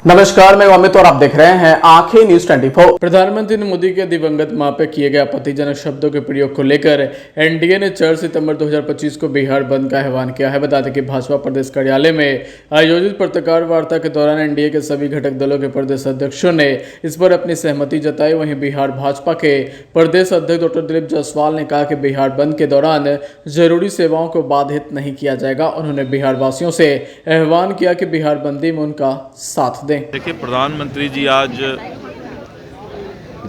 नमस्कार, मैं अमित और आप देख रहे हैं आंखें न्यूज 24। प्रधानमंत्री मोदी के दिवंगत मां पर किए गए आपत्तिजनक शब्दों के प्रयोग को लेकर एनडीए ने 4 सितंबर 2025 को बिहार बंद का आह्वान किया है। बता दें कि भाजपा प्रदेश कार्यालय में आयोजित पत्रकार वार्ता के दौरान एनडीए के सभी घटक दलों के प्रदेश अध्यक्षों ने इस पर अपनी सहमति जताई। वहीं बिहार भाजपा के प्रदेश अध्यक्ष डॉक्टर दिलीप जायसवाल ने कहा कि बिहार बंद के दौरान जरूरी सेवाओं को बाधित नहीं किया जाएगा। उन्होंने बिहार वासियों से आह्वान किया कि बिहार बंदी में उनका साथ दें। देखिए, प्रधानमंत्री जी आज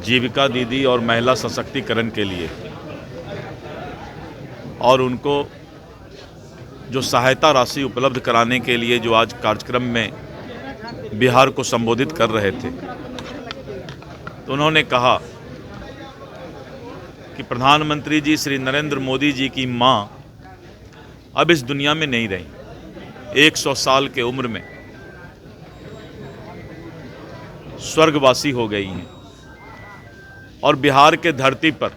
जीविका दीदी और महिला सशक्तिकरण के लिए और उनको जो सहायता राशि उपलब्ध कराने के लिए जो आज कार्यक्रम में बिहार को संबोधित कर रहे थे, तो उन्होंने कहा कि प्रधानमंत्री जी श्री नरेंद्र मोदी जी की मां अब इस दुनिया में नहीं रही, 100 साल के उम्र में स्वर्गवासी हो गई हैं। और बिहार के धरती पर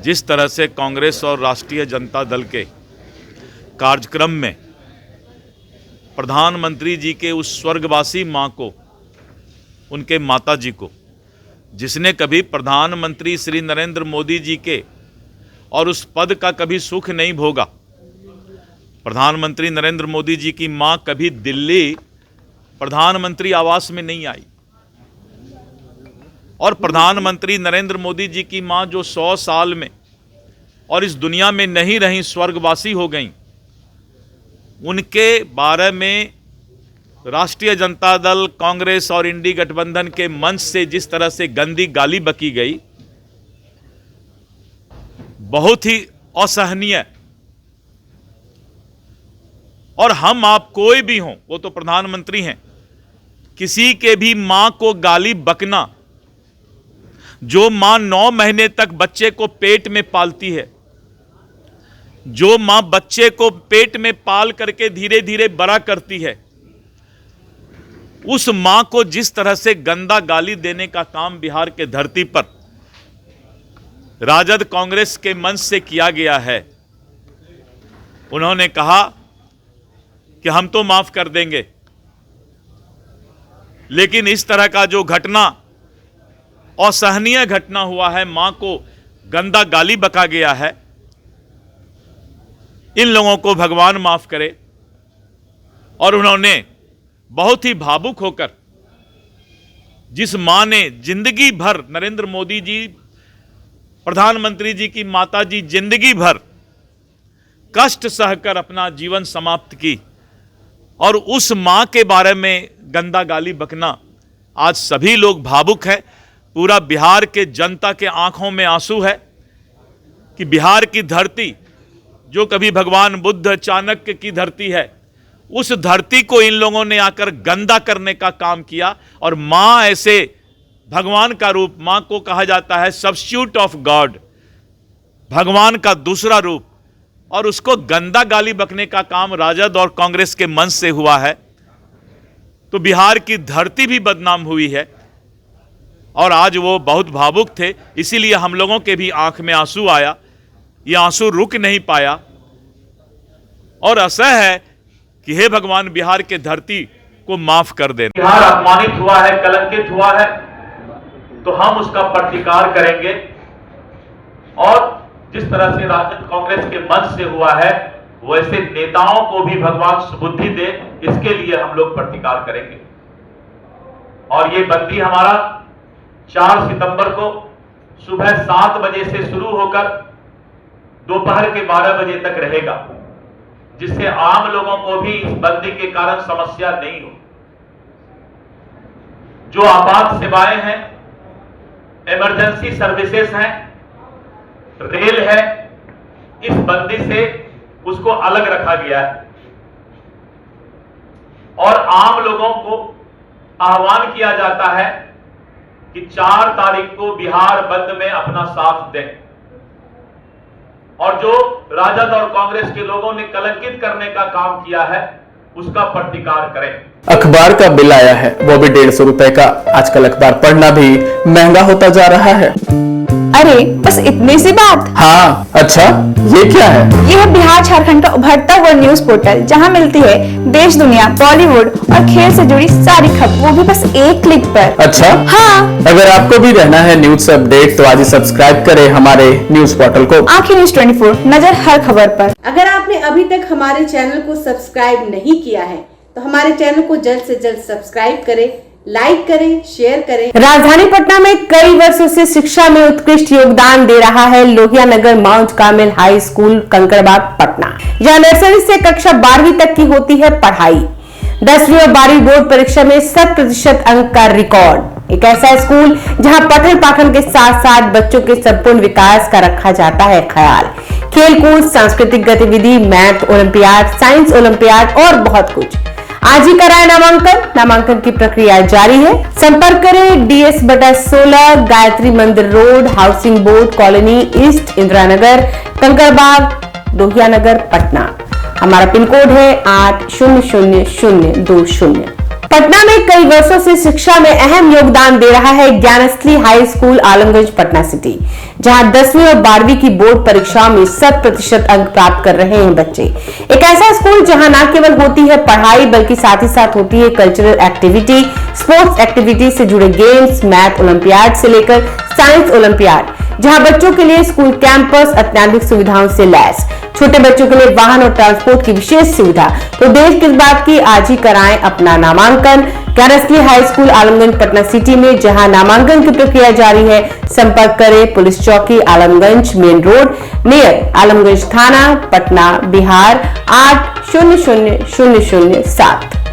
जिस तरह से कांग्रेस और राष्ट्रीय जनता दल के कार्यक्रम में प्रधानमंत्री जी के उस स्वर्गवासी मां को, उनके माता जी को, जिसने कभी प्रधानमंत्री श्री नरेंद्र मोदी जी के और उस पद का कभी सुख नहीं भोगा, प्रधानमंत्री नरेंद्र मोदी जी की मां कभी दिल्ली प्रधानमंत्री आवास में नहीं आई, और प्रधानमंत्री नरेंद्र मोदी जी की मां जो 100 साल में और इस दुनिया में नहीं रहीं, स्वर्गवासी हो गईं, उनके बारे में राष्ट्रीय जनता दल, कांग्रेस और इंडी गठबंधन के मंच से जिस तरह से गंदी गाली बकी गई, बहुत ही असहनीय। और हम आप कोई भी हों, वो तो प्रधानमंत्री हैं, किसी के भी मां को गाली बकना, जो मां 9 महीने तक बच्चे को पेट में पालती है, जो मां बच्चे को पेट में पाल करके धीरे धीरे बड़ा करती है, उस मां को जिस तरह से गंदा गाली देने का काम बिहार के धरती पर राजद कांग्रेस के मंच से किया गया है। उन्होंने कहा कि हम तो माफ कर देंगे, लेकिन इस तरह का जो घटना, असहनीय घटना हुआ है, मां को गंदा गाली बका गया है, इन लोगों को भगवान माफ करे। और उन्होंने बहुत ही भावुक होकर, जिस मां ने जिंदगी भर, नरेंद्र मोदी जी, प्रधानमंत्री जी की माता जी जिंदगी भर कष्ट सहकर अपना जीवन समाप्त की, और उस मां के बारे में गंदा गाली बकना, आज सभी लोग भावुक हैं। पूरा बिहार के जनता के आंखों में आंसू है कि बिहार की धरती, जो कभी भगवान बुद्ध, चाणक्य की धरती है, उस धरती को इन लोगों ने आकर गंदा करने का काम किया। और मां ऐसे भगवान का रूप, मां को कहा जाता है सब्स्टिट्यूट ऑफ गॉड, भगवान का दूसरा रूप, और उसको गंदा गाली बकने का काम राजद और कांग्रेस के मंच से हुआ है। तो बिहार की धरती भी बदनाम हुई है, और आज वो बहुत भावुक थे, इसीलिए हम लोगों के भी आंख में आंसू आया। ये आंसू रुक नहीं पाया, और ऐसा है कि हे भगवान, बिहार के धरती को माफ कर देना। बिहार अपमानित हुआ है, कलंकित हुआ है, तो हम उसका प्रतिकार करेंगे। और जिस तरह से राजद कांग्रेस के मंच से हुआ है, वैसे नेताओं को भी भगवान सुबुद्धि दे, इसके लिए हम लोग प्रतिकार करेंगे। और ये बंदी हमारा 4 सितंबर को सुबह 7 बजे से शुरू होकर दोपहर के 12 बजे तक रहेगा, जिससे आम लोगों को भी इस बंदी के कारण समस्या नहीं हो। जो आपात सेवाएं हैं, इमरजेंसी सर्विसेज हैं, रेल है, इस बंदी से उसको अलग रखा गया है। और आम लोगों को आह्वान किया जाता है कि 4 तारीख को बिहार बंद में अपना साथ दें, और जो राजद और कांग्रेस के लोगों ने कलंकित करने का काम किया है, उसका प्रतिकार करें। अखबार का बिल आया है, वो भी 150 रुपए का। आजकल अखबार पढ़ना भी महंगा होता जा रहा है। अरे बस इतनी सी बात। हाँ, अच्छा ये क्या है? ये है बिहार झारखंड का उभरता हुआ न्यूज पोर्टल, जहां मिलती है देश दुनिया, बॉलीवुड और खेल से जुड़ी सारी खबर, वो भी बस एक क्लिक पर। अच्छा हाँ, अगर आपको भी रहना है न्यूज से अपडेट तो आज ही सब्सक्राइब करें हमारे न्यूज पोर्टल को। आंखें न्यूज 24, नजर हर खबर पर। अगर आपने अभी तक हमारे चैनल को सब्सक्राइब नहीं किया है तो हमारे चैनल को जल्द से जल्द सब्सक्राइब करें, लाइक करें, शेयर करें। राजधानी पटना में कई वर्षों से शिक्षा में उत्कृष्ट योगदान दे रहा है Lohia Nagar Mount Carmel High School Kankarbagh Patna. यहाँ नर्सरी से कक्षा 12वीं तक की होती है पढ़ाई। 10वीं और 12वीं बोर्ड परीक्षा में 100% अंक का रिकॉर्ड। एक ऐसा स्कूल जहां पठन पाठन के साथ साथ बच्चों के संपूर्ण विकास का रखा जाता है ख्याल। खेलकूद, सांस्कृतिक गतिविधि, मैथ ओलंपियाड, साइंस ओलंपियाड और बहुत कुछ। आज ही कराए नामांकन की प्रक्रिया जारी है। संपर्क करें DS/16 Gayatri Mandir Road, Housing Board Colony East, Indira Nagar, Kankarbagh, Lohia Nagar, Patna. हमारा पिन कोड है 800020। पटना में कई वर्षों से शिक्षा में अहम योगदान दे रहा है Gyansthali high school Alamganj Patna city, जहां 10वीं और 12वीं की बोर्ड परीक्षाओं में 100% अंक प्राप्त कर रहे हैं बच्चे। एक ऐसा स्कूल जहां न केवल होती है पढ़ाई बल्कि साथ ही साथ होती है कल्चरल एक्टिविटी, स्पोर्ट्स एक्टिविटी से जुड़े गेम्स, मैथ ओलंपियाड से लेकर साइंस ओलंपियाड, जहां बच्चों के लिए स्कूल कैंपस अत्याधुनिक सुविधाओं से लैस, छोटे बच्चों के लिए वाहन और ट्रांसपोर्ट की विशेष सुविधा। तो देर किस बात की, आज ही कराएं अपना नामांकन Gyansthali high school Alamganj Patna city में, जहां नामांकन की प्रक्रिया जारी है। संपर्क करें पुलिस चौकी Alamganj main road near Alamganj थाना, पटना, बिहार 800007।